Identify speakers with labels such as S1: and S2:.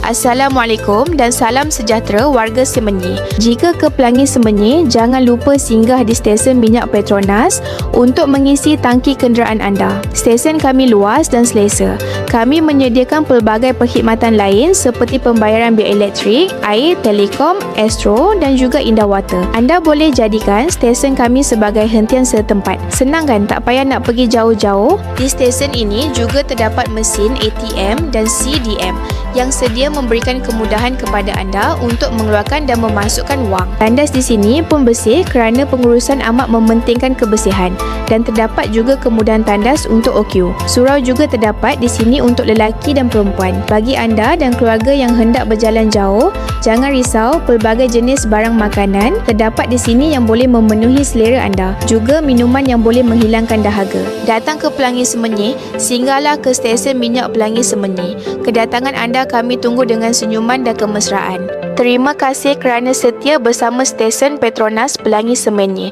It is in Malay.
S1: Assalamualaikum dan salam sejahtera warga Semenyi. Jika ke Pelangi Semenyi, jangan lupa singgah di stesen minyak Petronas untuk mengisi tangki kenderaan anda. Stesen kami luas dan selesa. Kami menyediakan pelbagai perkhidmatan lain seperti pembayaran bil elektrik, air, telekom, Astro dan juga Indah Water. Anda boleh jadikan stesen kami sebagai hentian setempat. Senang kan? Tak payah nak pergi jauh-jauh. Di stesen ini juga terdapat mesin ATM dan CDM yang sedia memberikan kemudahan kepada anda untuk mengeluarkan dan memasukkan wang. Tandas di sini pun bersih kerana pengurusan amat mementingkan kebersihan dan terdapat juga kemudahan tandas untuk OQ. Surau juga terdapat di sini untuk lelaki dan perempuan. Bagi anda dan keluarga yang hendak berjalan jauh, jangan risau, pelbagai jenis barang makanan terdapat di sini yang boleh memenuhi selera anda. Juga minuman yang boleh menghilangkan dahaga. Datang ke Pelangi Semenyi, singgahlah ke stesen minyak Pelangi Semenyi. Kedatangan anda kami tunggu dengan senyuman dan kemesraan. Terima kasih kerana setia bersama stesen Petronas Pelangi Semenyi.